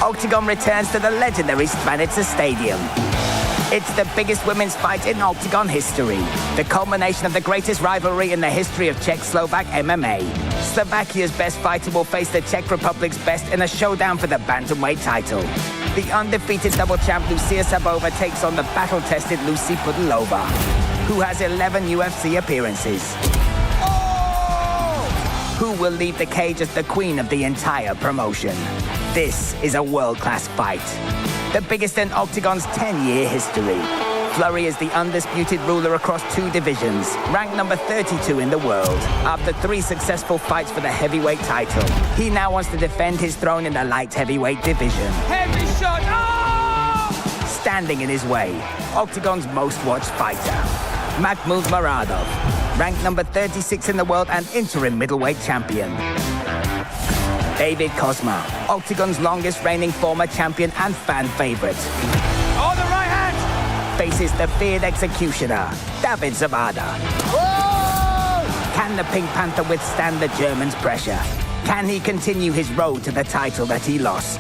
OKTAGON returns to the legendary Štvanice Stadium. It's the biggest women's fight in OKTAGON history, the culmination of the greatest rivalry in the history of Czech-Slovak MMA. Slovakia's best fighter will face the Czech Republic's best in a showdown for the bantamweight title. The undefeated double champ Lucia Szabová takes on the battle-tested Lucy Pudilová, who has 11 UFC appearances. Who will leave the cage as the queen of the entire promotion? This is a world-class fight, the biggest in OKTAGON's 10-year history. Flurry is the undisputed ruler across 2 divisions, ranked number 32 in the world. After 3 successful fights for the heavyweight title, he now wants to defend his throne in the light heavyweight division. Heavy shot! Oh! Standing in his way, OKTAGON's most watched fighter, Muradov, ranked number 36 in the world and interim middleweight champion. David Kozma, OKTAGON's longest reigning former champion and fan favorite. Oh, the right hand! Faces the feared executioner, Zawada. Whoa! Can the Pink Panther withstand the German's pressure? Can he continue his road to the title that he lost?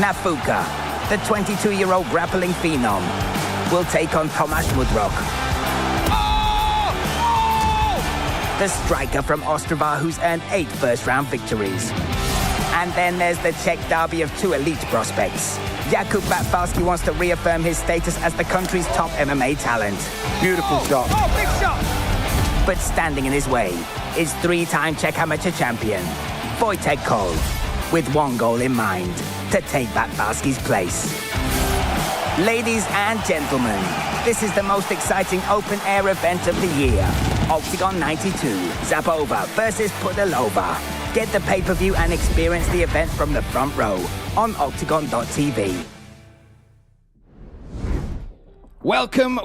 Nafuka, the 22-year-old grappling phenom, will take on Mudroch. The striker from Ostrava who's earned 8 first-round victories. And then there's the Czech derby of 2 elite prospects. Batfalský wants to reaffirm his status as the country's top MMA talent. Beautiful shot. Oh, big shot! But standing in his way is 3-time Czech amateur champion, Khol, with one goal in mind, to take Batfalský's place. Ladies and gentlemen, this is the most exciting open-air event of the year. OKTAGON 92, Szabová versus Pudilová. Get the pay-per-view and experience the event from the front row on OKTAGON.tv. Welcome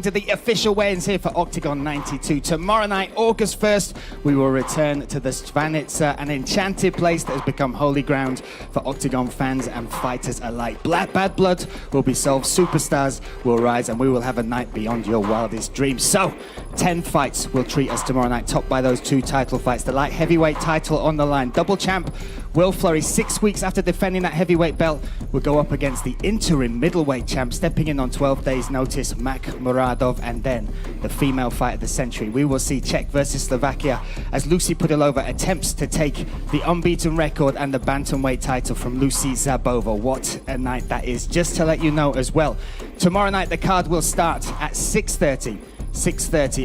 to the official weigh-ins here for OKTAGON 92. Tomorrow night, August 1st, we will return to the Štvanice, an enchanted place that has become holy ground for OKTAGON fans and fighters alike. Bad blood will be solved, superstars will rise, and we will have a night beyond your wildest dreams. So, 10 fights will treat us tomorrow night, topped by those 2 title fights. The light heavyweight title on the line. Double champ Will Flurry, 6 weeks after defending that heavyweight belt, will go up against the interim middleweight champ, stepping in on 12 days notice, Muradov, and then the female fight of the century. We will see Czech versus Slovakia as Lucy Pudilová attempts to take the unbeaten record and the bantamweight title from Lucy Szabová. What a night that is. Just to let you know as well, tomorrow night the card will start at 6:30.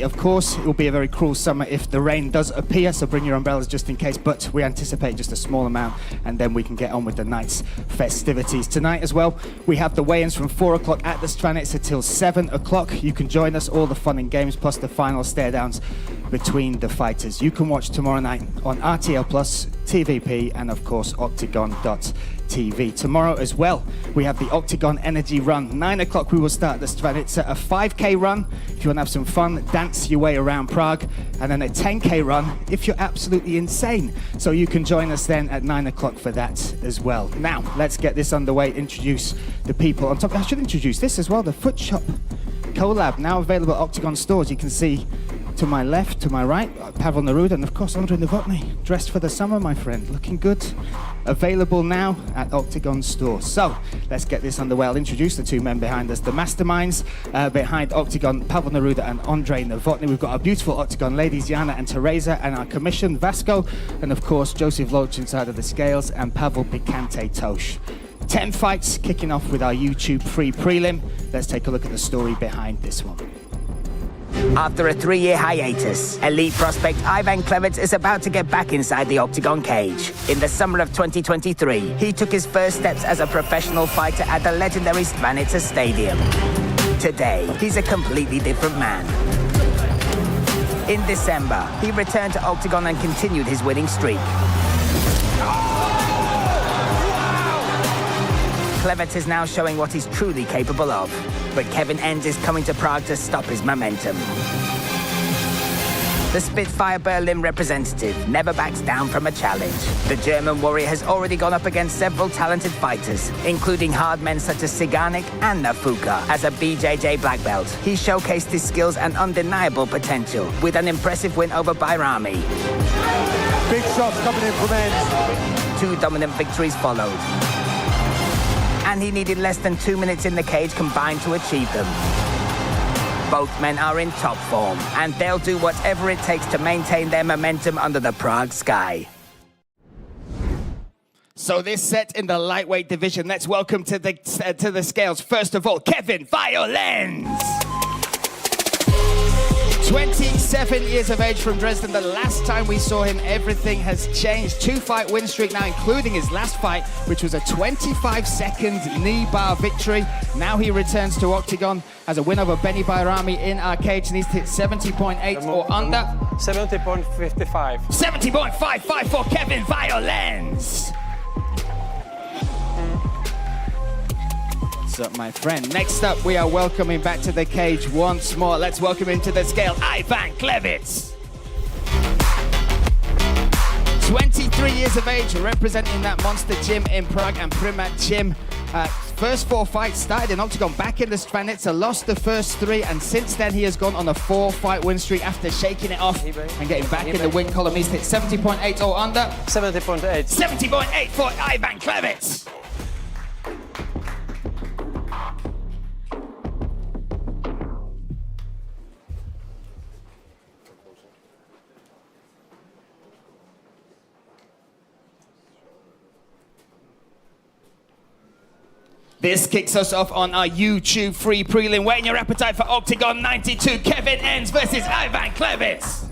Of course, it will be a very cruel summer if the rain does appear, so bring your umbrellas just in case, but we anticipate just a small amount, and then we can get on with the night's festivities. Tonight as well, we have the weigh-ins from 4 o'clock at the Štvanice until 7 o'clock. You can join us, all the fun and games, plus the final stare-downs between the fighters. You can watch tomorrow night on RTL+, TVP, and of course, OKTAGON.tv. Tomorrow as well, we have the OKTAGON Energy Run. 9 o'clock we will start the Štvanice, a 5K run if you want to have some fun, dance your way around Prague, and then a 10K run if you're absolutely insane. So you can join us then at 9 o'clock for that as well. Now, let's get this underway, introduce the people on top. I should introduce this as well, the Foot Shop collab, now available at OKTAGON stores. You can see to my left, to my right, Pavel Neruda, and of course Andrei Novotny, dressed for the summer, my friend, looking good. Available now at OKTAGON store. So let's get this underway. I'll introduce the 2 men behind us, the masterminds behind OKTAGON, Pavel Neruda and Andrei Novotny. We've got our beautiful OKTAGON ladies, Jana and Teresa, and our commission, Vasco, and of course Joseph Loach inside of the scales, and Pavel Picante Tosh. 10 fights kicking off with our YouTube free prelim. Let's take a look at the story behind this one. After a 3-year hiatus, elite prospect Ivan Clement is about to get back inside the OKTAGON cage. In the summer of 2023, he took his first steps as a professional fighter at the legendary Štvanice Stadium. Today, he's a completely different man. In December, he returned to OKTAGON and continued his winning streak. Clement is now showing what he's truly capable of, but Kevin Enns is coming to Prague to stop his momentum. The Spitfire Berlin representative never backs down from a challenge. The German warrior has already gone up against several talented fighters, including hard men such as Siganik and Nafuka. As a BJJ black belt, he showcased his skills and undeniable potential with an impressive win over Bayrami. Big shots coming in from Enns. 2 dominant victories followed. And he needed less than 2 minutes in the cage combined to achieve them. Both men are in top form, and they'll do whatever it takes to maintain their momentum under the Prague sky. So this set in the lightweight division, let's welcome to the scales, first of all, Kevin Violens. 27 years of age from Dresden. The last time we saw him, everything has changed. 2-fight win streak now, including his last fight, which was a 25-second knee bar victory. Now he returns to Octagon as a win over Benny Bayrami in our cage. Needs to hit 70.8 or under. 70.55. 70.55 for Kevin Violens. What's up, my friend? Next up, we are welcoming back to the cage once more. Let's welcome him to the scale, Ivan Klevitz. 23 years of age, representing that monster gym in Prague and Primat Gym. First 4 fights started in Octagon back in the Štvanice, lost the first 3, and since then he has gone on a 4-fight win streak after shaking it off and getting back in the win column. He's hit 70.8 or under. 70.8. 70.8 for Ivan Klevitz. This kicks us off on our YouTube free prelim. Weighing your appetite for Octagon 92, Kevin Enns versus Ivan Klevitz.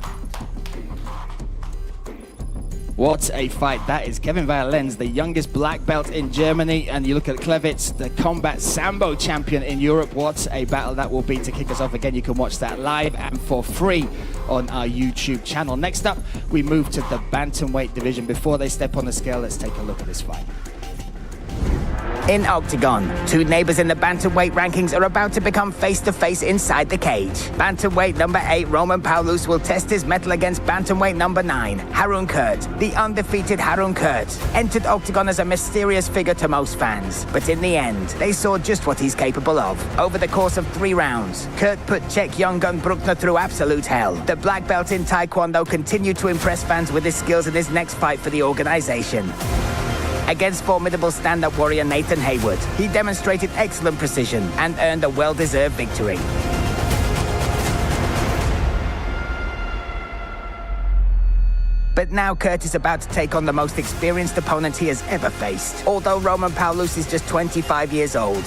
What a fight that is. Kevin Violens, the youngest black belt in Germany, and you look at Klevitz, the combat Sambo champion in Europe. What a battle that will be to kick us off. Again, you can watch that live and for free on our YouTube channel. Next up, we move to the bantamweight division. Before they step on the scale, let's take a look at this fight. In Octagon, 2 neighbors in the bantamweight rankings are about to become face-to-face inside the cage. Bantamweight number 8, Roman Palus, will test his mettle against bantamweight number 9, Harun Kurt. The undefeated Harun Kurt entered Octagon as a mysterious figure to most fans, but in the end, they saw just what he's capable of. Over the course of 3 rounds, Kurt put Czech young gun Bruckner through absolute hell. The black belt in Taekwondo continued to impress fans with his skills in his next fight for the organization. Against formidable stand-up warrior Nathan Haywood, he demonstrated excellent precision and earned a well-deserved victory. But now Kurt is about to take on the most experienced opponent he has ever faced. Although Roman Palus is just 25 years old,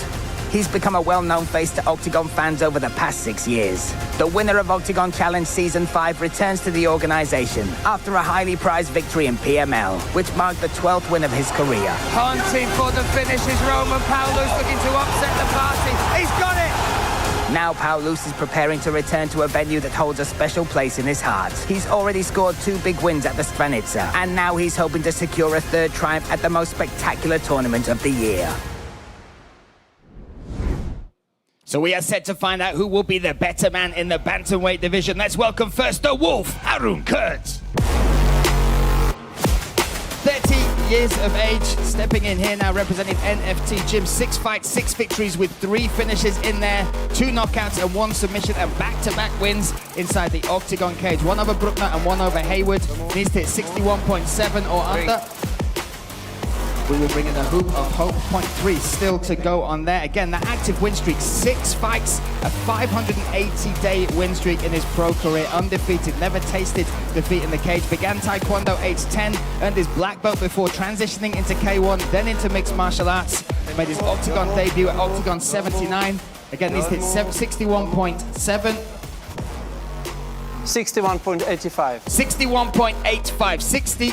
he's become a well-known face to Octagon fans over the past 6 years. The winner of Octagon Challenge Season 5 returns to the organization after a highly prized victory in PML, which marked the 12th win of his career. Hunting for the finish is Roman Palus, looking to upset the party. He's got it! Now Palus is preparing to return to a venue that holds a special place in his heart. He's already scored 2 big wins at the Štvanice, and now he's hoping to secure a 3rd triumph at the most spectacular tournament of the year. So we are set to find out who will be the better man in the bantamweight division. Let's welcome first the Wolf, Harun Kurt. 30 years of age, stepping in here now, representing NFT Gym. 6 fights, 6 victories with 3 finishes in there, 2 knockouts and 1 submission, and back-to-back wins inside the Octagon cage. 1 over Bruckner and 1 over Haywood. Needs to hit 61.7 or under. We will bring in a hoop of hope, 0.3 still to go on there. Again, the active win streak, 6 fights, a 580-day win streak in his pro career, undefeated, never tasted defeat in the cage. Began Taekwondo age 10, earned his black belt before transitioning into K1, then into mixed martial arts. Made his Octagon debut at Octagon 79. Again, he's hit 61.7. 61.85. 61.85.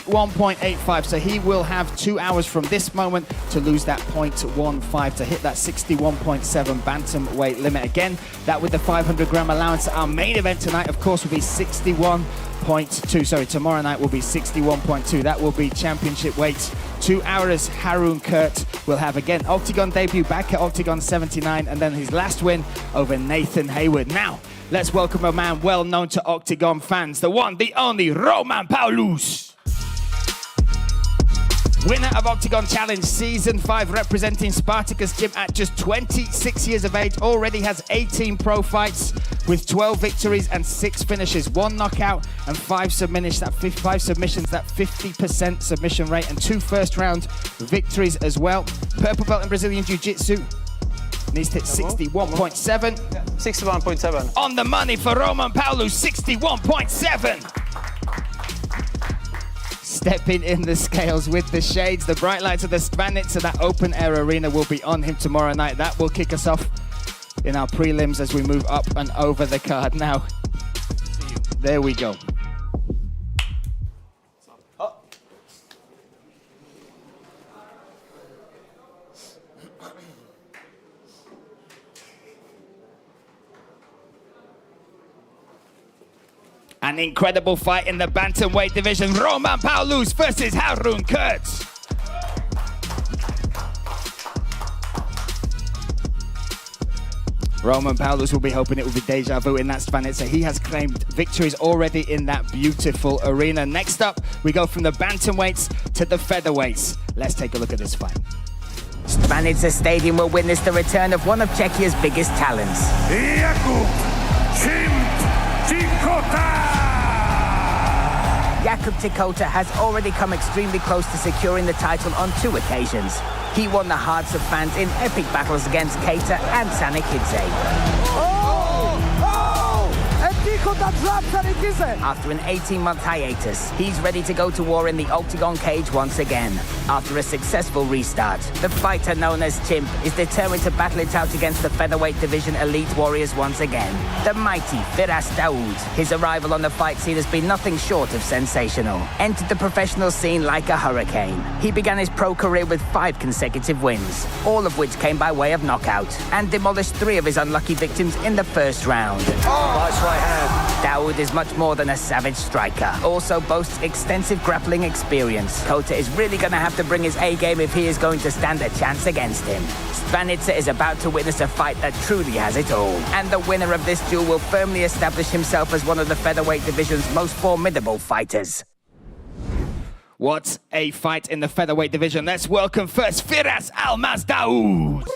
61.85. So he will have 2 hours from this moment to lose that 0.15 to hit that 61.7 bantamweight limit. Again, that with the 500-gram allowance. Our main event tonight, of course, will be 61.2. Sorry, tomorrow night will be 61.2. That will be championship weight. 2 hours Harun Kurt will have, again, Octagon debut back at Octagon 79, and then his last win over Nathan Haywood. Now, let's welcome a man well known to Octagon fans, the one, the only, Roman Palus. Winner of Octagon Challenge Season 5, representing Spartacus Gym at just 26 years of age, already has 18 pro fights. with 12 victories and 6 finishes, 1 knockout and 5 submissions, that 50% submission rate, and 2 first-round victories as well. Purple belt in Brazilian Jiu-Jitsu. Needs to hit 61.7. 61.7. On the money for Roman Palus, 61.7. Stepping in the scales with the shades, the bright lights of the Štvanice, that open air arena will be on him tomorrow night. That will kick us off in our prelims as we move up and over the card. Now, there we go. An incredible fight in the bantamweight division. Roman Palus versus Harun Kurtz. Roman Palus will be hoping it will be deja vu in that Štvanice. He has claimed victories already in that beautiful arena. Next up, we go from the bantamweights to the featherweights. Let's take a look at this fight. Štvanice Stadium will witness the return of one of Czechia's biggest talents. Jakub Tichota has already come extremely close to securing the title on 2 occasions. He won the hearts of fans in epic battles against Keita and Sanikidze. After an 18-month hiatus, he's ready to go to war in the octagon cage once again. After a successful restart, the fighter known as Chimp is determined to battle it out against the featherweight division elite warriors once again. The mighty Firas Daud. His arrival on the fight scene has been nothing short of sensational. Entered the professional scene like a hurricane. He began his pro career with 5 consecutive wins, all of which came by way of knockout, and demolished 3 of his unlucky victims in the first round. Nice right hand. Daud is much more than a savage striker. Also boasts extensive grappling experience. Kota is really going to have to bring his A-game if he is going to stand a chance against him. Štvanice is about to witness a fight that truly has it all. And the winner of this duel will firmly establish himself as one of the featherweight division's most formidable fighters. What a fight in the featherweight division. Let's welcome first Firas Almaz Daud.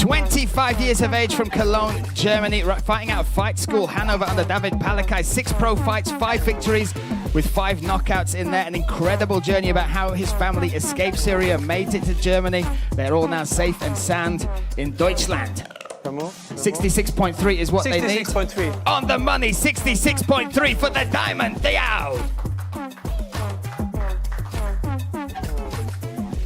25 years of age from Cologne, Germany, fighting out of Fight School Hanover under David Palakai. 6 pro fights, 5 victories with 5 knockouts in there. An incredible journey about how his family escaped Syria, made it to Germany. They're all now safe and sound in Deutschland. 66.3 is what they need. 66.3. On the money, 66.3 for the Diamond Daud.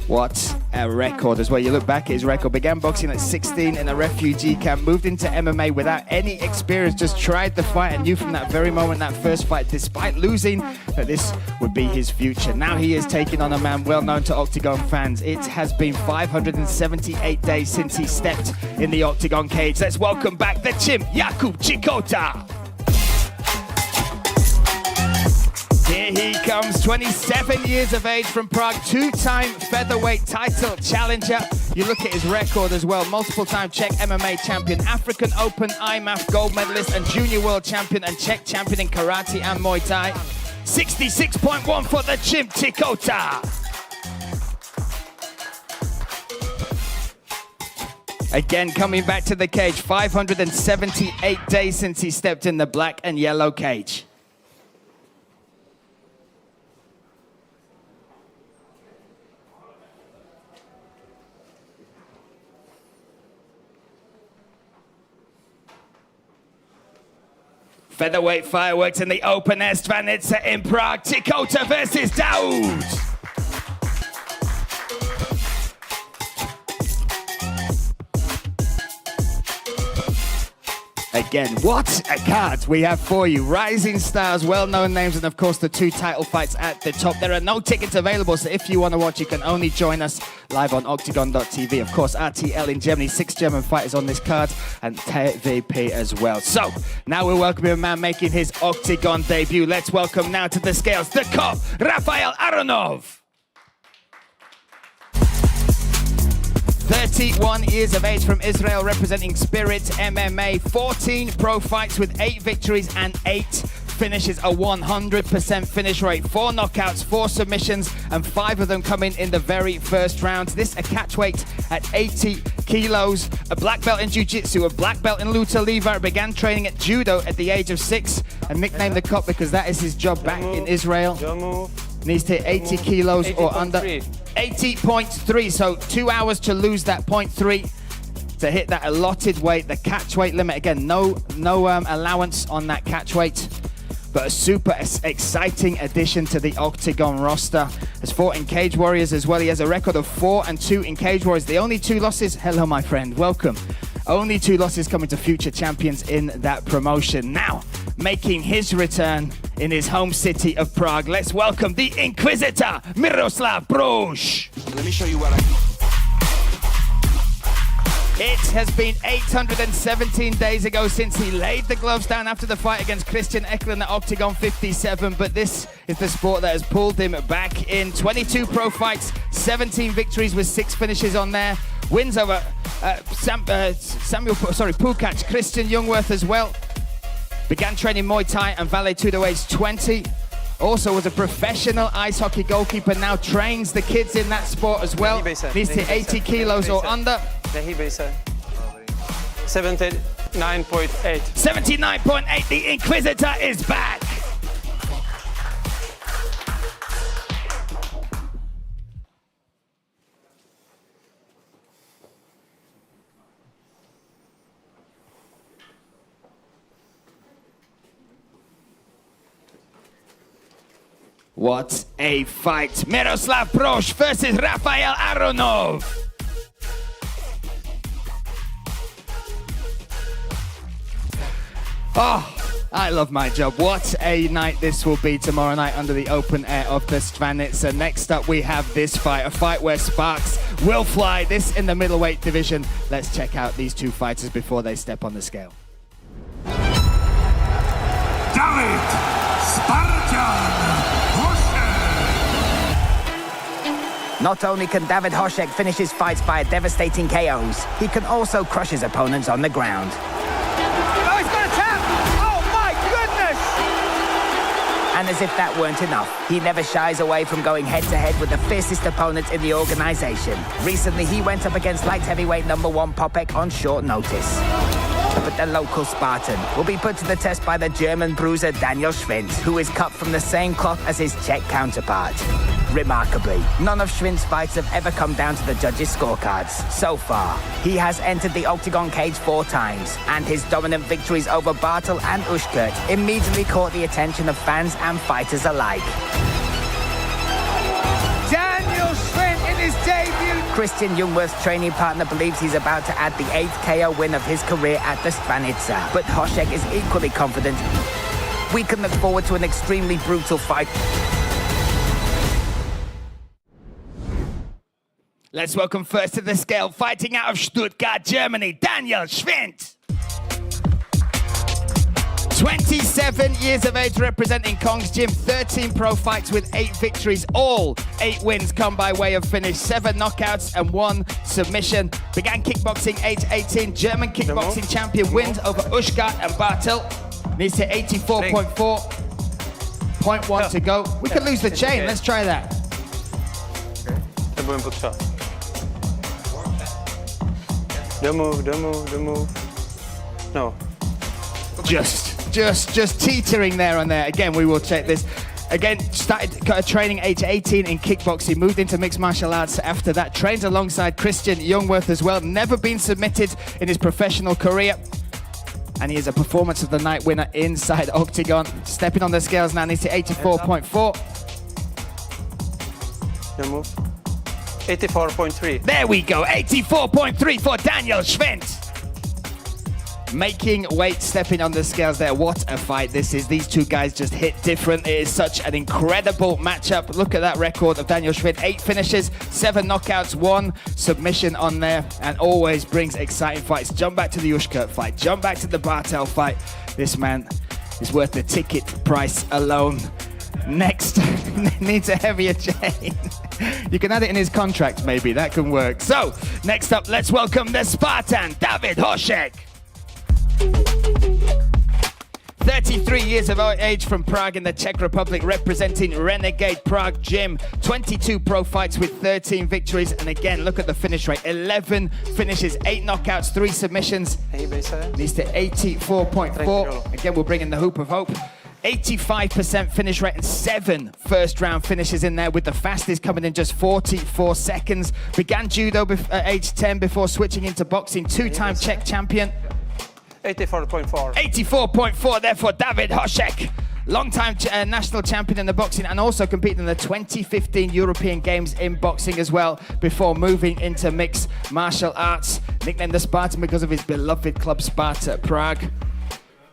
What a record as well. You look back at his record. Began boxing at 16 in a refugee camp. Moved into MMA without any experience. Just tried the fight and knew from that very moment, that first fight, despite losing, that this would be his future. Now he is taking on a man well known to Octagon fans. It has been 578 days since he stepped in the Octagon cage. Let's welcome back the chimp, Jakub Tichota. Here he comes, 27 years of age from Prague, 2-time featherweight title challenger. You look at his record as well, multiple-time Czech MMA champion, African Open IMAF gold medalist and junior world champion and Czech champion in karate and Muay Thai. 66.1 for the chimp Tichota. Again, coming back to the cage, 578 days since he stepped in the black and yellow cage. Featherweight fireworks in the open air Štvanice in Prague. Tichota versus Daud. Again, what a card we have for you. Rising stars, well-known names, and of course the 2 title fights at the top. There are no tickets available, so if you want to watch, you can only join us live on OKTAGON.tv. Of course, RTL in Germany, 6 German fighters on this card, and TVP as well. So, now we're welcoming a man making his Octagon debut. Let's welcome now to the scales, the cop, Rafael Aronov. 31 years of age from Israel, representing Spirit MMA. 14 pro fights with 8 victories and 8 finishes, a 100% finish rate. 4 knockouts, 4 submissions, and 5 of them coming in the very first round. This a catch weight at 80 kilos, a black belt in jiu-jitsu, a black belt in luta livre, began training at judo at the age of 6 and nicknamed the cop because that is his job back in Israel. Needs to hit 80 kilos or under. 80.3, so 2 hours to lose that 0.3 to hit that allotted weight, the catch weight limit. Again, no allowance on that catch weight. But a super exciting addition to the OKTAGON roster. Has fought in Cage Warriors as well. He has a record of 4-2 in Cage Warriors. The only 2 losses, hello my friend, welcome. Only 2 losses coming to future champions in that promotion. Now, making his return in his home city of Prague. Let's welcome the Inquisitor, Miroslav Brož. Let me show you what I do. It has been 817 days ago since he laid the gloves down after the fight against Christian Eklund at OKTAGON 57, but this is the sport that has pulled him back in. 22 pro fights, 17 victories with 6 finishes on there. Wins over Pukac, Christian Jungwirth as well. Began training Muay Thai and Vale Tudo age 20. Also was a professional ice hockey goalkeeper, now trains the kids in that sport as well. Needs to hit 80 kilos or under. 79.8. 79.8, the Inquisitor is back. What a fight. Miroslav Brož versus Rafael Aronov. Oh, I love my job. What a night this will be tomorrow night under the open air of the Štvanice. Next up we have this fight, a fight where sparks will fly. This in the middleweight division. Let's check out these 2 fighters before they step on the scale. Daud, Spartan, Hošek. Not only can David Hošek finish his fights by devastating KOs, he can also crush his opponents on the ground. Oh, he's got a tap! Oh, my goodness! And as if that weren't enough, he never shies away from going head-to-head with the fiercest opponents in the organization. Recently, he went up against light heavyweight #1 Popek on short notice. But the local Spartan will be put to the test by the German bruiser Daniel Schwindt, who is cut from the same cloth as his Czech counterpart. Remarkably, none of Schwindt's fights have ever come down to the judges' scorecards. So far, he has entered the OKTAGON cage 4 times, and his dominant victories over Bartel and Ushkert immediately caught the attention of fans and fighters alike. Daniel Schwindt in his debut. Christian Jungwirth's training partner believes he's about to add the 8th KO win of his career at the Štvanice, but Hošek is equally confident. We can look forward to an extremely brutal fight. Let's welcome first to the scale, fighting out of Stuttgart, Germany, Daniel Schwindt. 27 years of age, representing Kong's Gym, 13 pro fights with 8 victories, all 8 wins come by way of finish, 7 knockouts and 1 submission. Began kickboxing age 18, German kickboxing champion, wins over Ushkart and Bartel. Needs to 84.4, 0.1 to go. We could lose the chain, let's try that. Don't move. No. Just teetering there on there. Again, we will check this. Again, started training age 18 in kickboxing, moved into mixed martial arts after that. Trained alongside Christian Jungwirth as well. Never been submitted in his professional career. And he is a performance of the night winner inside OKTAGON. Stepping on the scales now, needs to 84.4. Don't move. 84.3. There we go, 84.3 for Daniel Schwindt. Making weight, stepping on the scales there. What a fight this is. These 2 guys just hit different. It is such an incredible matchup. Look at that record of Daniel Schwindt. 8 finishes, 7 knockouts, 1 submission on there, and always brings exciting fights. Jump back to the Ushkert fight. Jump back to the Bartel fight. This man is worth the ticket price alone. Next, needs a heavier chain. You can add it in his contract, maybe. That can work. So, next up, let's welcome the Spartan, David Hošek. 33 years of age from Prague in the Czech Republic, representing Renegade Prague Gym. 22 pro fights with 13 victories. And again, look at the finish rate. 11 finishes, 8 knockouts, 3 submissions. Needs to 84.4. Again, we'll bring in the Hoop of Hope. 85% finish rate and 7 first round finishes in there, with the fastest coming in just 44 seconds. Began judo at age 10 before switching into boxing. 2-time Czech champion. 84.4. 84.4 there for David Hošek. Long-time national champion in the boxing, and also competed in the 2015 European Games in boxing as well, before moving into mixed martial arts. Nicknamed the Spartan because of his beloved club Sparta Prague.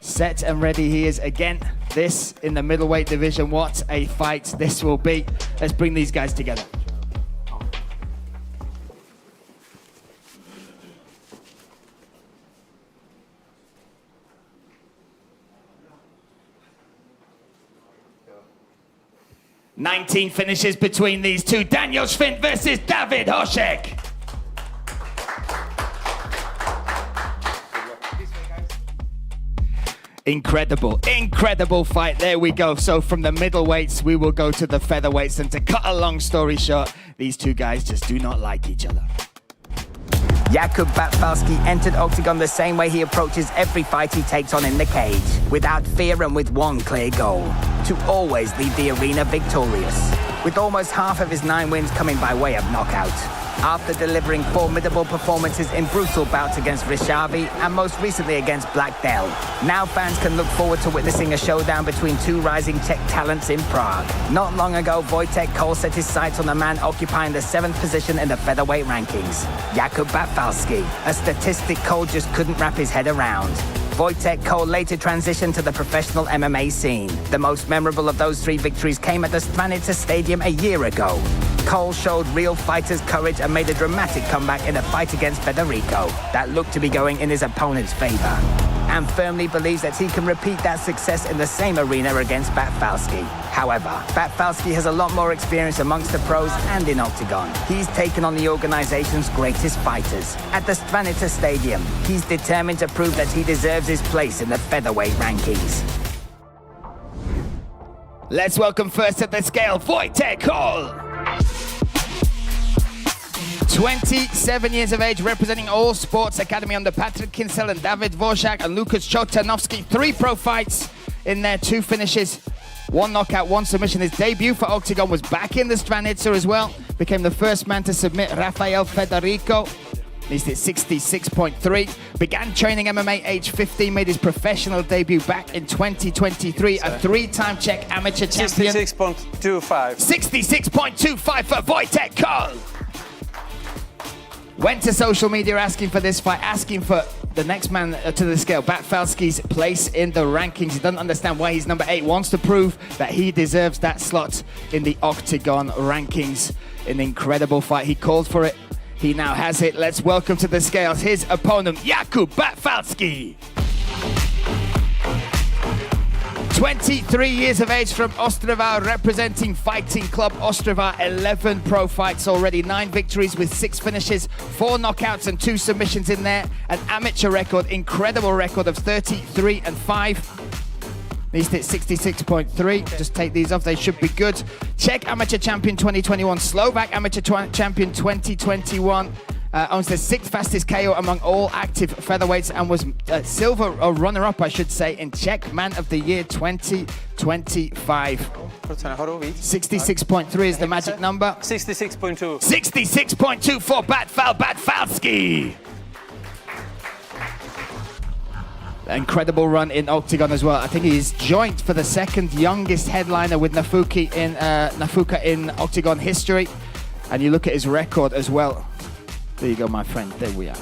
Set and ready he is again. This in the middleweight division. What a fight this will be. Let's bring these guys together. "19 finishes between these two. Daniel Schwindt versus David Hošek." Incredible fight. There we go. So from the middleweights, we will go to the featherweights. And to cut a long story short, these two guys just do not like each other. Jakub Batfalský entered Octagon the same way he approaches every fight he takes on in the cage, without fear and with one clear goal: to always leave the arena victorious, with almost half of his 9 wins coming by way of knockout. After delivering formidable performances in brutal bouts against Rishavi and most recently against Blackdell, now fans can look forward to witnessing a showdown between 2 rising Czech talents in Prague. Not long ago, Khol set his sights on the man occupying the 7th position in the featherweight rankings, Jakub Batfalský, a statistic Khol just couldn't wrap his head around. Khol later transitioned to the professional MMA scene. The most memorable of those 3 victories came at the Štvanice Stadium a year ago. Khol showed real fighter's courage and made a dramatic comeback in a fight against Federico that looked to be going in his opponent's favor, and firmly believes that he can repeat that success in the same arena against Batfalský. However, Batfalský has a lot more experience amongst the pros and in Octagon. He's taken on the organization's greatest fighters. At the Štvanice Stadium, he's determined to prove that he deserves his place in the featherweight rankings. Let's welcome first at the scale, Khol. 27 years of age, representing All Sports Academy under Patrick Kinsel and David Dvořák and Lukas Chotanovsky. 3 pro fights in there, 2 finishes, 1 knockout, 1 submission. His debut for Octagon was back in the Štvanice as well. Became the first man to submit Rafael Federico. He's at 66.3. Began training MMA age 15. Made his professional debut back in 2023. A 3-time Czech amateur champion. 66.25. 66.25 for Khol. Went to social media asking for this fight, asking for the next man to the scale, Batfalský's place in the rankings. He doesn't understand why he's number 8. Wants to prove that he deserves that slot in the Octagon rankings. An incredible fight. He called for it. He now has it. Let's welcome to the scales his opponent, Jakub Batfalský. 23 years of age from Ostrava, representing Fighting Club Ostrava. 11 pro fights already, 9 victories with 6 finishes, 4 knockouts and 2 submissions in there. An amateur record, incredible record of 33-5. These hit 66.3. Just take these off, they should be good. Czech amateur champion 2021, Slovak amateur champion 2021. Owns the 6th fastest KO among all active featherweights and was silver, or runner-up, I should say, in Czech Man of the Year 2025. 66.3 is the magic number. 66.2. 66.2 for Batfalský. Incredible run in Octagon as well. I think he's joint for the 2nd youngest headliner with Nafuka in Octagon history. And you look at his record as well. There you go, my friend. There we are.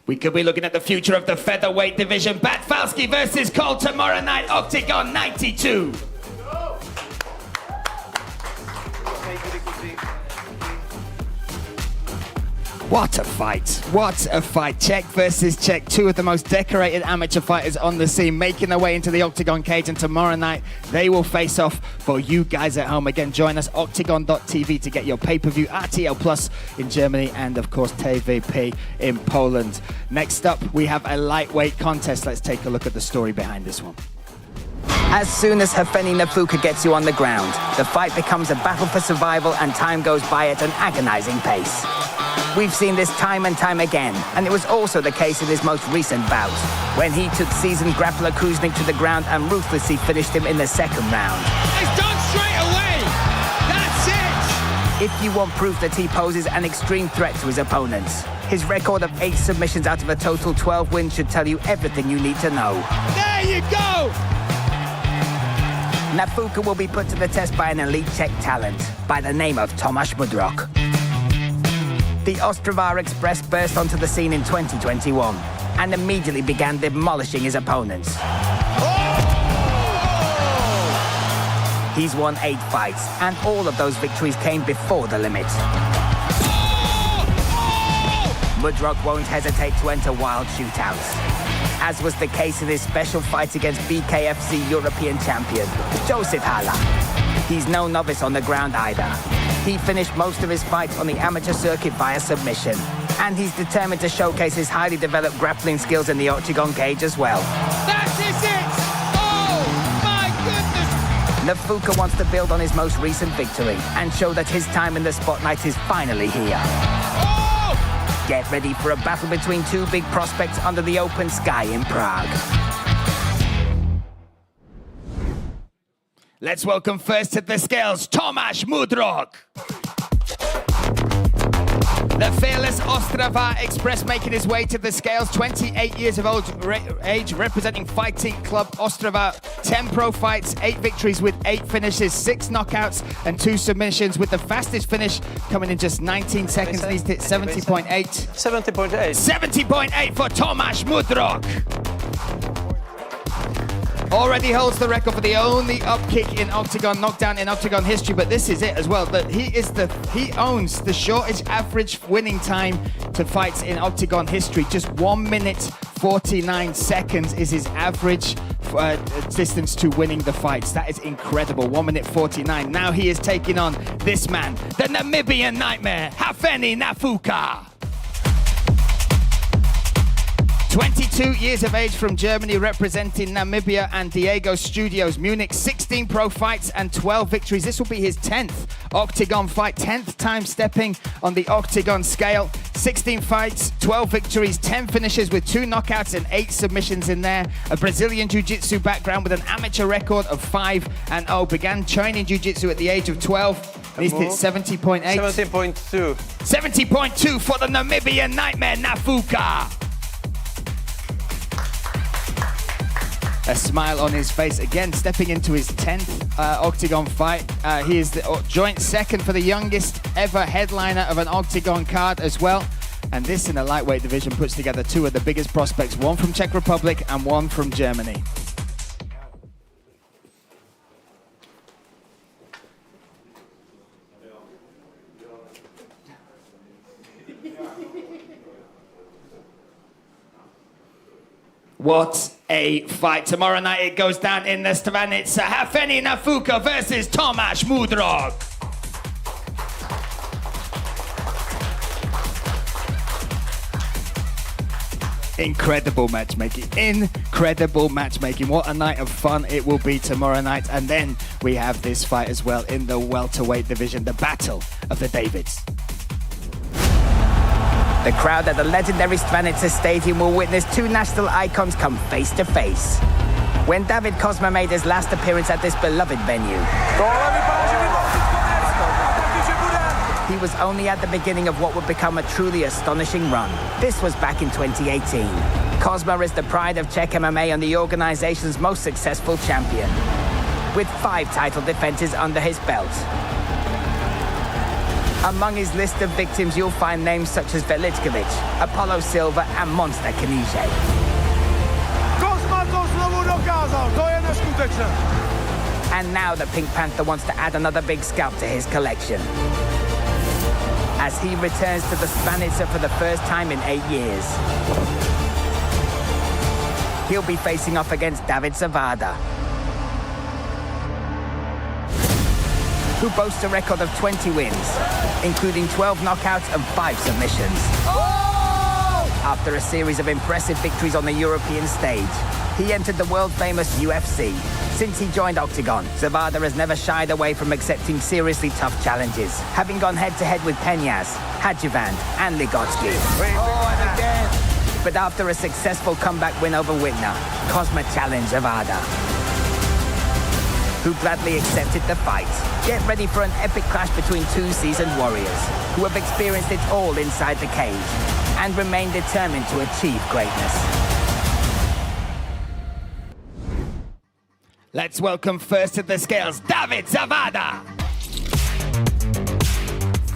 We could be looking at the future of the featherweight division. Batfalský versus Khol tomorrow night, Octagon 92. What a fight. What a fight. Czech versus Czech. Two of the most decorated amateur fighters on the scene, making their way into the Octagon cage. And tomorrow night, they will face off for you guys at home. Again, join us, octagon.tv, to get your pay-per-view, RTL Plus in Germany, and of course, TVP in Poland. Next up, we have a lightweight contest. Let's take a look at the story behind this one. As soon as Hafeni Nafuka gets you on the ground, the fight becomes a battle for survival and time goes by at an agonizing pace. We've seen this time and time again, and it was also the case in his most recent bout, when he took seasoned grappler Kuznik to the ground and ruthlessly finished him in the second round. It's done straight away! That's it! If you want proof that he poses an extreme threat to his opponents, his record of 8 submissions out of a total 12 wins should tell you everything you need to know. There you go! Nafuka will be put to the test by an elite Czech talent by the name of Tomáš Mudroch. The Ostrava Express burst onto the scene in 2021 and immediately began demolishing his opponents. He's won 8 fights, and all of those victories came before the limit. Mudroch won't hesitate to enter wild shootouts, as was the case in his special fight against BKFC European champion, Joseph Hala. He's no novice on the ground either. He finished most of his fights on the amateur circuit via submission, and he's determined to showcase his highly developed grappling skills in the Octagon cage as well. That is it! Oh, my goodness! Nafuka wants to build on his most recent victory and show that his time in the spotlight is finally here. Oh! Get ready for a battle between two big prospects under the open sky in Prague. Let's welcome first to the scales, Tomáš Mudroch. The fearless Ostrava Express making his way to the scales, 28 years of age, representing Fighting Club Ostrava, 10 pro fights, 8 victories with 8 finishes, 6 knockouts and 2 submissions, with the fastest finish coming in just 19 seconds, and he's hit 70.8. 70.8. 70.8 for Tomáš Mudroch. Already holds the record for the only upkick in Octagon, knockdown in Octagon history, but this is it as well. That he owns the shortest average winning time to fights in Octagon history. Just 1 minute 49 seconds is his average distance to winning the fights. That is incredible. 1 minute 49. Now he is taking on this man, the Namibian nightmare, Hafeni Nafuka. 22 years of age, from Germany, representing Namibia and Diego Studios Munich. 16 pro fights and 12 victories. This will be his 10th Octagon fight, 10th time stepping on the Octagon scale. 16 fights, 12 victories, 10 finishes with 2 knockouts and 8 submissions in there. A Brazilian Jiu-Jitsu background with an amateur record of 5-0. Began training Jiu-Jitsu at the age of 12. And he's hit 70.8. 70.2. 70.2 for the Namibian nightmare, Nafuka. A smile on his face, again stepping into his 10th Octagon fight. He is the joint second for the youngest ever headliner of an Octagon card as well. And this, in the lightweight division, puts together 2 of the biggest prospects, one from Czech Republic and one from Germany. What a fight. Tomorrow night it goes down in the Štvanice. Hafeni Nafuka versus Tomáš Mudroch. Incredible matchmaking. Incredible matchmaking. What a night of fun it will be tomorrow night. And then we have this fight as well in the welterweight division, the Battle of the Davids. The crowd at the legendary Štvanice Stadium will witness 2 national icons come face to face. When David Kozma made his last appearance at this beloved venue, he was only at the beginning of what would become a truly astonishing run. This was back in 2018. Kozma is the pride of Czech MMA and the organization's most successful champion, with 5 title defenses under his belt. Among his list of victims, you'll find names such as Veličković, Apollo Silva, and Monster Kanije. Kozma to znovu dokázal, to je neskutečné. And now the Pink Panther wants to add another big scalp to his collection. as he returns to the Štvanice for the first time in 8 years. He'll be facing off against Zawada, who boasts a record of 20 wins, including 12 knockouts and 5 submissions. After a series of impressive victories on the European stage, he entered the world-famous UFC. Since he joined Octagon, Zawada has never shied away from accepting seriously tough challenges, having gone head-to-head with Peñas, Hadjivand, and Ligotsky. And again. But after a successful comeback win over Whitner, Kozma challenged Zawada, who gladly accepted the fight. Get ready for an epic clash between two seasoned warriors who have experienced it all inside the cage and remain determined to achieve greatness. Let's welcome first to the scales, Zawada.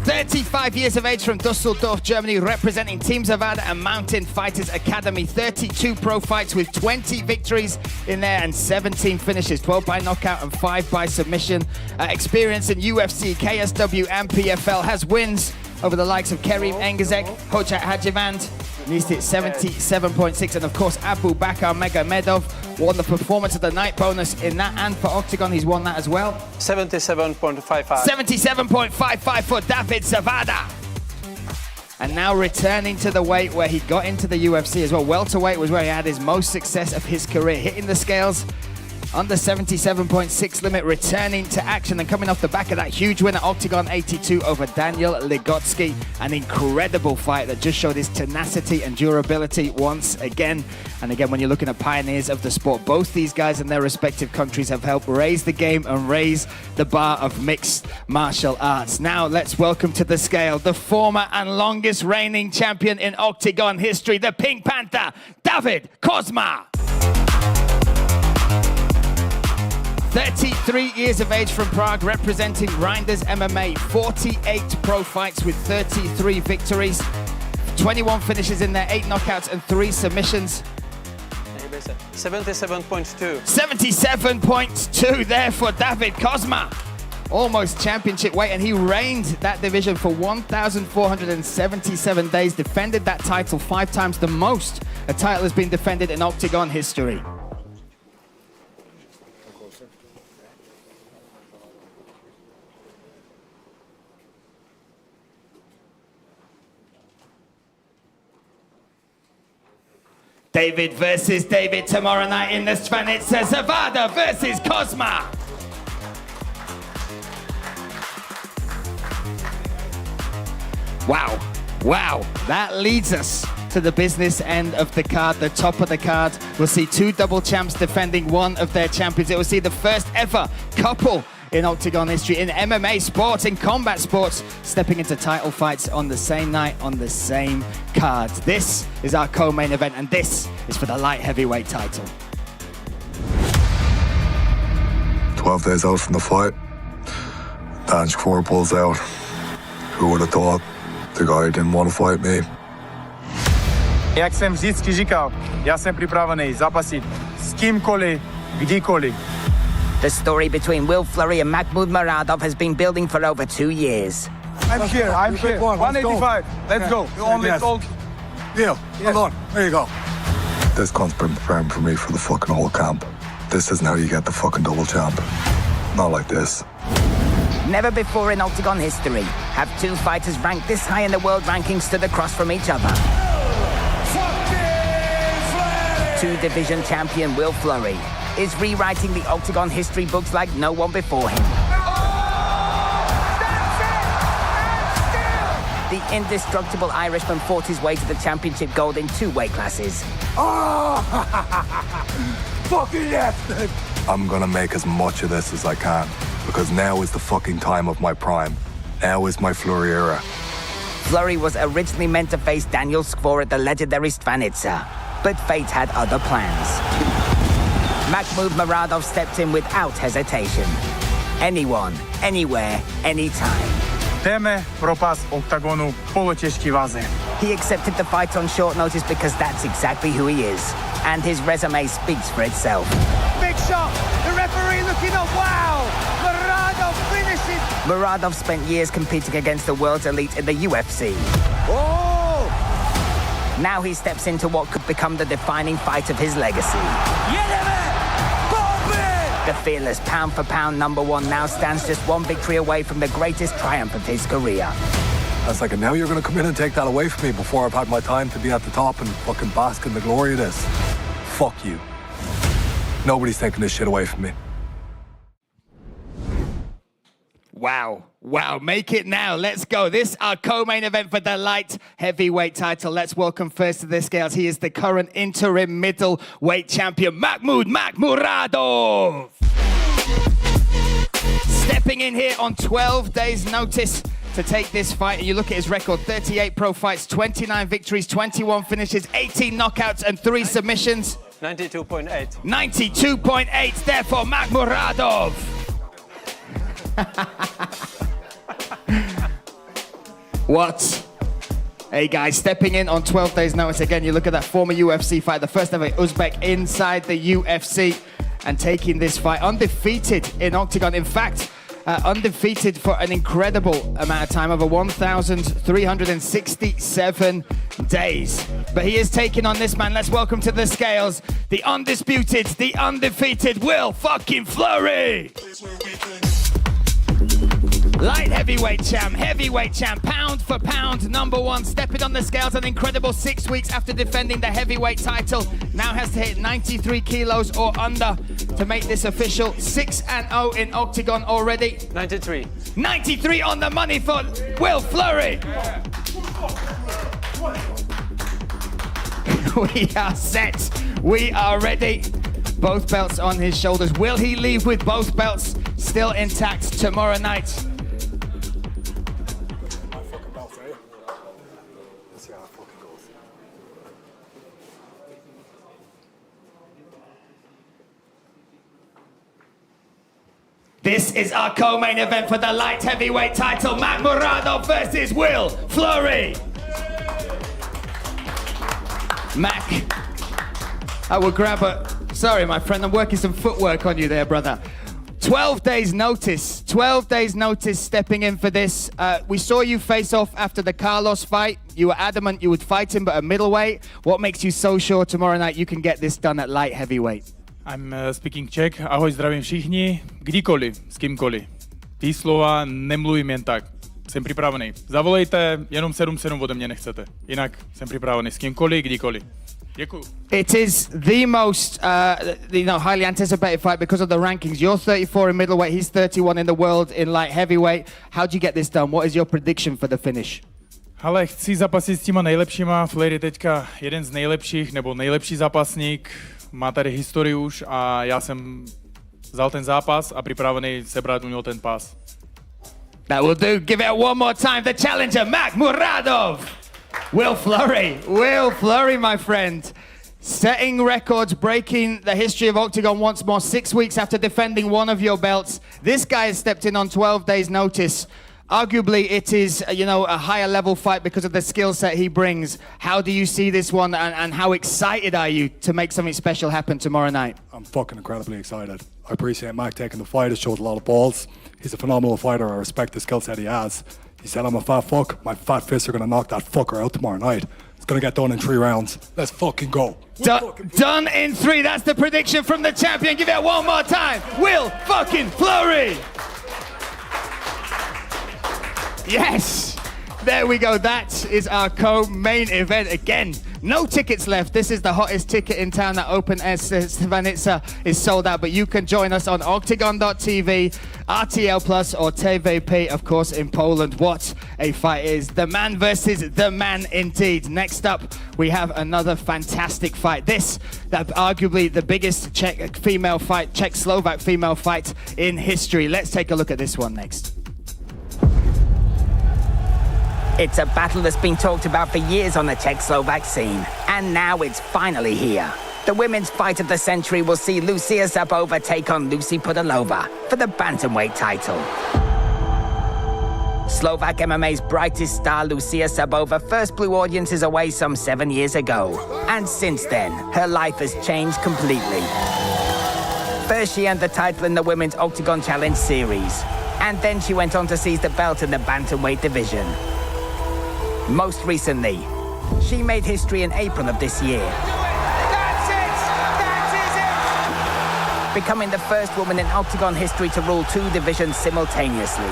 35 years of age from Dusseldorf, Germany, representing Team Zawada and Mountain Fighters Academy. 32 pro fights with 20 victories in there and 17 finishes, 12 by knockout and 5 by submission. Experience in UFC, KSW and PFL. Has wins over the likes of Kerim Engizek, Hošek Hadjivand, Nistit 77.6, and of course Abu Bakar Megomedov won the Performance of the Night bonus in that, and for Octagon he's won that as well. 77.55. 77.55 for Zawada. And now returning to the weight where he got into the UFC as well. Welterweight was where he had his most success of his career, hitting the scales under 77.6 limit, returning to action and coming off the back of that huge win at Octagon 82 over Daniel Ligotsky. An incredible fight that just showed his tenacity and durability once again. And again, when you're looking at pioneers of the sport, both these guys in their respective countries have helped raise the game and raise the bar of mixed martial arts. Now let's welcome to the scale the former and longest reigning champion in Octagon history, the Pink Panther, Daud Kozma. 33 years of age from Prague, representing Reinders MMA. 48 pro fights with 33 victories. 21 finishes in there, 8 knockouts and 3 submissions. 77.2. 77.2 there for Daud Kozma. Almost championship weight, and he reigned that division for 1,477 days, defended that title 5 times, the most a title has been defended in Octagon history. David versus David tomorrow night in the Štvanice. Zawada versus Kozma. Wow, wow. That leads us to the business end of the card, the top of the card. We'll see 2 double champs defending one of their champions. It will see the first ever couple in Octagon history, in MMA sports, in combat sports, stepping into title fights on the same night, on the same card. This is our co-main event, and this is for the light heavyweight title. 12 days out from the fight, Dansk 4 pulls out. Who would have thought the guy didn't want to fight me? Jak jsem vždycky říkal, já jsem připravený zapasit s kýmkoliv, kdykoliv. The story between Will Flurry and Muradov has been building for over 2 years. I'm here. 185. Let's go. You only talk. Yeah, hold on. There you go. This cunt's been preparing for me for the fucking whole camp. This isn't how you get the fucking double champ. Not like this. Never before in Octagon history have 2 fighters ranked this high in the world rankings stood across from each other. 2-division champion Will Flurry is rewriting the Octagon history books like no one before him. The indestructible Irishman fought his way to the championship gold in 2 weight classes. Oh! Fucking yes! I'm gonna make as much of this as I can, because now is the fucking time of my prime. Now is my Flurry era. Flurry was originally meant to face Daniel Skvor at the legendary Štvanice, but fate had other plans. Muradov stepped in without hesitation. Anyone, anywhere, anytime. Jdeme propast Octagonu polotěžký váze. He accepted the fight on short notice because that's exactly who he is. And his resume speaks for itself. Big shot. The referee looking up. Wow. Muradov finishes. Muradov spent years competing against the world's elite in the UFC. Now he steps into what could become the defining fight of his legacy. The fearless pound-for-pound #1 now stands just one victory away from the greatest triumph of his career. That's like, and now you're going to come in and take that away from me before I've had my time to be at the top and fucking bask in the glory of this. Fuck you. Nobody's taking this shit away from me. Wow. Wow, make it now. Let's go. This is our co-main event for the light heavyweight title. Let's welcome first to the scales. He is the current interim middleweight champion, Muradov. Stepping in here on 12 days' notice to take this fight. And you look at his record, 38 pro fights, 29 victories, 21 finishes, 18 knockouts and 3 submissions. 92.8. 92.8, therefore, Muradov. What? Hey guys, stepping in on 12 days notice again. You look at that former UFC fight, the first ever Uzbek inside the UFC, and taking this fight undefeated in Octagon. In fact, undefeated for an incredible amount of time, over 1,367 days. But he is taking on this man. Let's welcome to the scales, the undisputed, the undefeated Will fucking Flurry. Light heavyweight champ, pound for pound #1, stepping on the scales an incredible 6 weeks after defending the heavyweight title. Now has to hit 93 kilos or under to make this official. 6-0 in Octagon already. 93. 93 on the money for Will Flurry. We are set. We are ready. Both belts on his shoulders. Will he leave with both belts still intact tomorrow night? This is our co-main event for the light heavyweight title. Muradov versus Will Flurry. Mac, I will grab a... Sorry, my friend, I'm working some footwork on you there, brother. 12 days notice. 12 days notice stepping in for this. We saw you face off after the Carlos fight. You were adamant you would fight him, but a middleweight. What makes you so sure tomorrow night you can get this done at light heavyweight? I'm speaking Czech. Ahoj, zdravím všichni. Kdykoliv, s kýmkoliv. Ty slova nemluvím jen tak. Jsem připravený. Zavolejte, jenom 7-7 ode mě nechcete. Jinak jsem připravený s kýmkoliv, kdykoliv. Děkuju. It is the most, highly anticipated fight because of the rankings. You're 34 in middleweight, he's 31 in the world in light heavyweight. How do you get this done? What is your prediction for the finish? Ale chci zapasit s těma nejlepšíma. Flurry teďka jeden z nejlepších, nebo nejlepší zápasník. Má tady historii už a já jsem vzal ten zápas a připravený sebrat u něho ten pás. That will do. Give it one more time. The challenger, Muradov. Will Flurry, my friend. Setting records, breaking the history of Octagon once more. 6 weeks after defending one of your belts. This guy has stepped in on 12 days notice. Arguably, it is, a higher level fight because of the skill set he brings. How do you see this one, and how excited are you to make something special happen tomorrow night? I'm fucking incredibly excited. I appreciate Mac taking the fight. It shows a lot of balls. He's a phenomenal fighter. I respect the skill set he has. He said I'm a fat fuck. My fat fists are going to knock that fucker out tomorrow night. It's going to get done in 3 rounds. Let's fucking go. Done in 3. That's the prediction from the champion. Give it one more time. Will fucking Flurry. Yes, there we go. That is our co-main event again. No tickets left. This is the hottest ticket in town. That open air Štvanice is sold out, but you can join us on OKTAGON.tv, RTL Plus, or TVP, of course, in Poland. What a fight is. The man versus the man indeed. Next up, we have another fantastic fight. This, arguably the biggest Czech-Slovak female fight in history. Let's take a look at this one next. It's a battle that's been talked about for years on the Czech-Slovak scene, and now it's finally here. The women's fight of the century will see Lucia Szabová take on Lucy Pudilová for the bantamweight title. Slovak MMA's brightest star, Lucia Szabová, first blew audiences away some 7 years ago, and since then, her life has changed completely. First, she earned the title in the Women's Octagon Challenge Series. And then she went on to seize the belt in the bantamweight division. Most recently, she made history in April of this year. That's it! That is it! Becoming the first woman in Octagon history to rule 2 divisions simultaneously.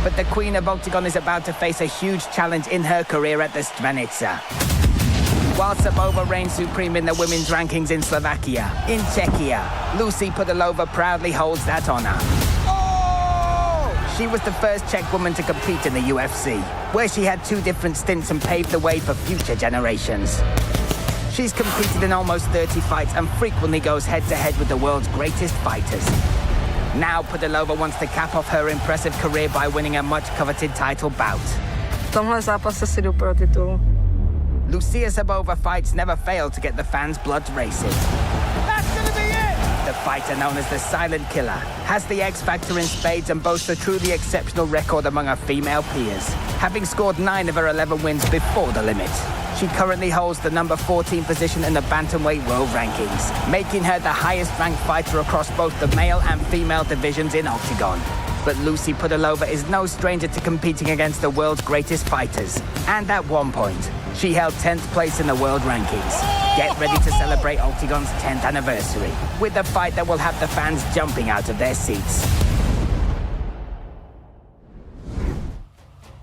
But the Queen of Octagon is about to face a huge challenge in her career at the Štvanice. While Szabová reigns supreme in the women's rankings in Slovakia, in Czechia, Lucy Pudilová proudly holds that honor. She was the first Czech woman to compete in the UFC, where she had 2 different stints and paved the way for future generations. She's competed in almost 30 fights and frequently goes head-to-head with the world's greatest fighters. Now Pudilová wants to cap off her impressive career by winning a much-coveted title bout. V tomhle zápase si jdu pro titul. Lucia Szabová fights never fail to get the fans' blood racing. That's gonna be it! The fighter known as the Silent Killer has the X Factor in spades and boasts a truly exceptional record among her female peers, having scored 9 of her 11 wins before the limit. She currently holds the number 14 position in the bantamweight world rankings, making her the highest ranked fighter across both the male and female divisions in Octagon. But Lucy Pudilová is no stranger to competing against the world's greatest fighters. And at one point, she held 10th place in the world rankings. Get ready to celebrate Octagon's 10th anniversary with a fight that will have the fans jumping out of their seats.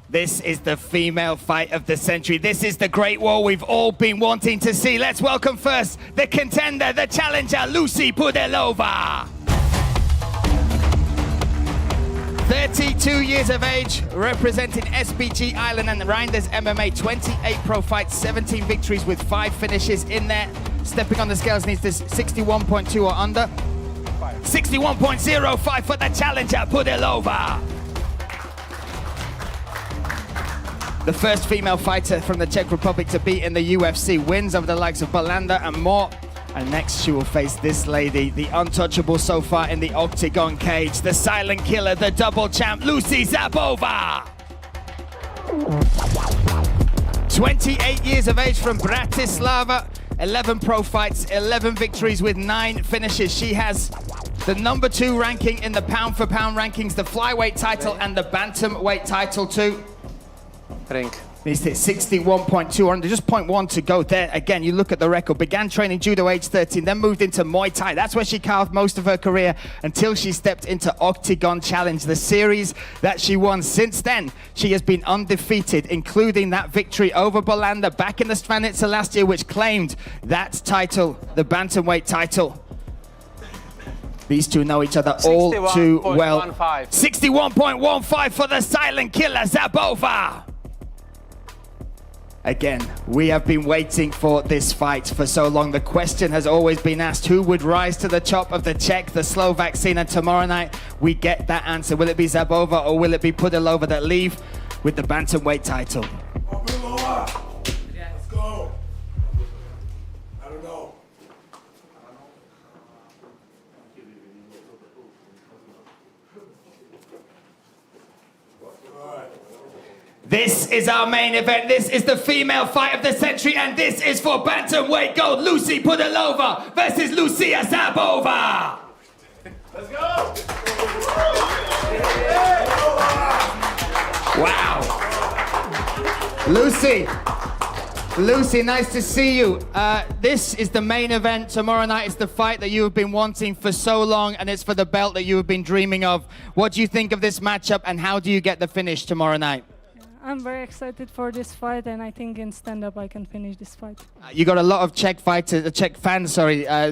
This is the female fight of the century. This is the great war we've all been wanting to see. Let's welcome first the contender, the challenger, Lucy Pudilová. 32 years of age, representing SBG Ireland and Reinders MMA, 28 pro fights, 17 victories with 5 finishes in there. Stepping on the scales needs this 61.2 or under. 61.05 for the challenger, Pudilová. The first female fighter from the Czech Republic to beat in the UFC, wins over the likes of Balanda and more. And next she will face this lady, the untouchable so far in the Octagon cage, the Silent Killer, the double champ, Lucy Szabová. 28 years of age from Bratislava, 11 pro fights, 11 victories with 9 finishes. She has the number 2 ranking in the pound-for-pound rankings, the flyweight title and the bantamweight title too. Ring. He's hit 61.2 under, just 0.1 to go there. Again, you look at the record. Began training judo age 13, then moved into Muay Thai. That's where she carved most of her career until she stepped into Octagon Challenge, the series that she won. Since then, she has been undefeated, including that victory over Balanda back in the Štvanice last year, which claimed that title, the bantamweight title. These two know each other all too well. 61.15 for the Silent Killer, Szabová. Again, we have been waiting for this fight for so long. The question has always been asked, who would rise to the top of the Czech, the Slovak scene? And tomorrow night, we get that answer. Will it be Szabová or will it be Pudilová that leave with the bantamweight title? Let's go. I don't know. This is our main event. This is the female fight of the century, and this is for bantamweight gold. Lucy Pudilová versus Lucia Szabová. Let's go. Wow. Lucy, nice to see you. This is the main event. Tomorrow night is the fight that you have been wanting for so long, and it's for the belt that you have been dreaming of. What do you think of this matchup, and how do you get the finish tomorrow night? I'm very excited for this fight, and I think in stand-up I can finish this fight. You got a lot of Czech fighters, Czech fans,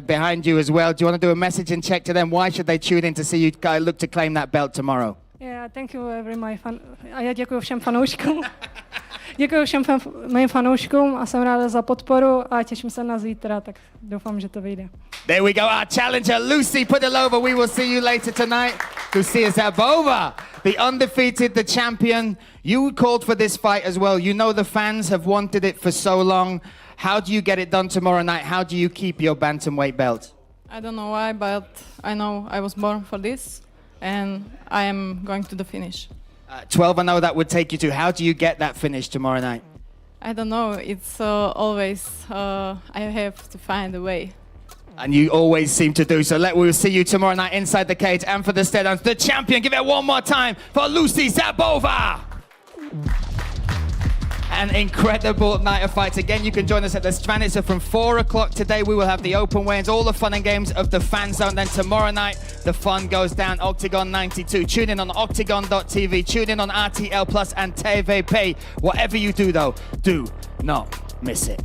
behind you as well. Do you want to do a message in Czech to them? Why should they tune in to see you look to claim that belt tomorrow? Yeah, thank you every my fan. A já děkuji všem fanouškům. Děkuji všem mým fanouškům a jsem ráda za podporu a těším se na zítra, tak doufám, že to vyjde. There we go, our challenger, Lucy Pudilová. We will see you later tonight. Lucia Szabová, the undefeated, the champion. You called for this fight as well. You know the fans have wanted it for so long. How do you get it done tomorrow night? How do you keep your bantamweight belt? I don't know why, but I know I was born for this, and I am going to the finish. 12-0 that would take you to. How do you get that finish tomorrow night? I don't know. It's always I have to find a way. And you always seem to do so. We'll see you tomorrow night inside the cage and for the stare-downs. The champion, give it one more time for Lucy Szabová. An incredible night of fights. Again, you can join us at the Štvanice from 4 o'clock today. We will have the open weigh-ins, all the fun and games of the fan zone. Then tomorrow night, the fun goes down. Octagon 92. Tune in on octagon.tv. Tune in on RTL Plus and TVP. Whatever you do, though, do not miss it.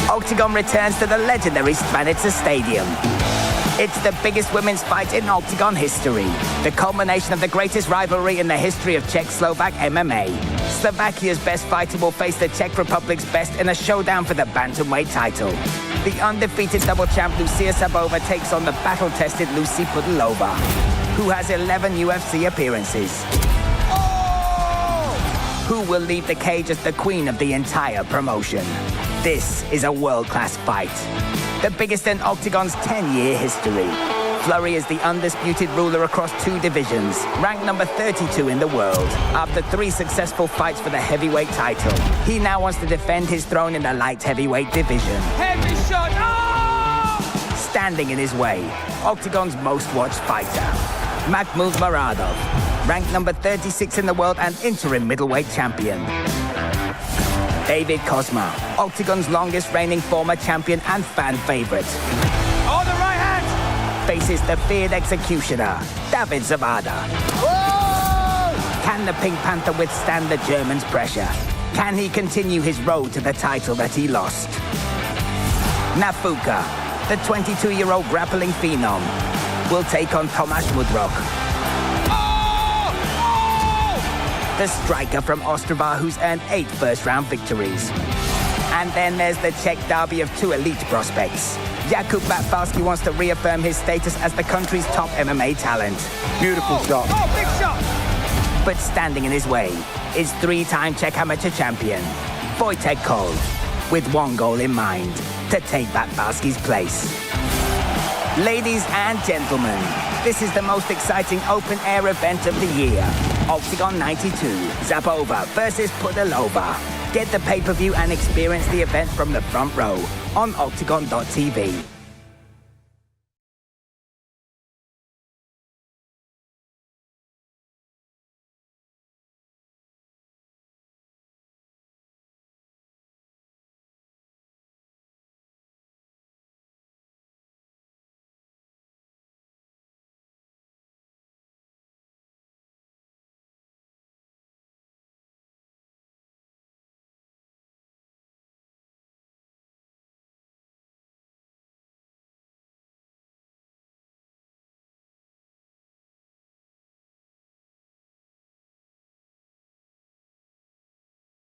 Octagon returns to the legendary Štvanice Stadium. It's the biggest women's fight in Octagon history. The culmination of the greatest rivalry in the history of Czech-Slovak MMA. Slovakia's best fighter will face the Czech Republic's best in a showdown for the bantamweight title. The undefeated double champ Lucia Szabová takes on the battle-tested Lucy Pudilová, who has 11 UFC appearances. Who will leave the cage as the queen of the entire promotion? This is a world-class fight. The biggest in Octagon's 10-year history. Flurry is the undisputed ruler across 2 divisions, ranked number 32 in the world. After 3 successful fights for the heavyweight title, he now wants to defend his throne in the light heavyweight division. Heavy shot! Oh! Standing in his way, Octagon's most watched fighter, Muradov, ranked number 36 in the world and interim middleweight champion. David Kozma, Octagon's longest reigning former champion and fan favorite. Oh, the right hand! Faces the feared executioner, Zawada. Can the Pink Panther withstand the German's pressure? Can he continue his road to the title that he lost? Nafuka, the 22-year-old grappling phenom, will take on Mudroch. The striker from Ostrava who's earned 8 first-round victories. And then there's the Czech derby of 2 elite prospects. Batfalský wants to reaffirm his status as the country's top MMA talent. Beautiful shot. Oh, big shot! But standing in his way is 3-time Czech amateur champion, Khol, with one goal in mind, to take Batfalský's place. Ladies and gentlemen, this is the most exciting open-air event of the year. Octagon 92, Szabová versus Pudilová. Get the pay-per-view and experience the event from the front row on octagon.tv.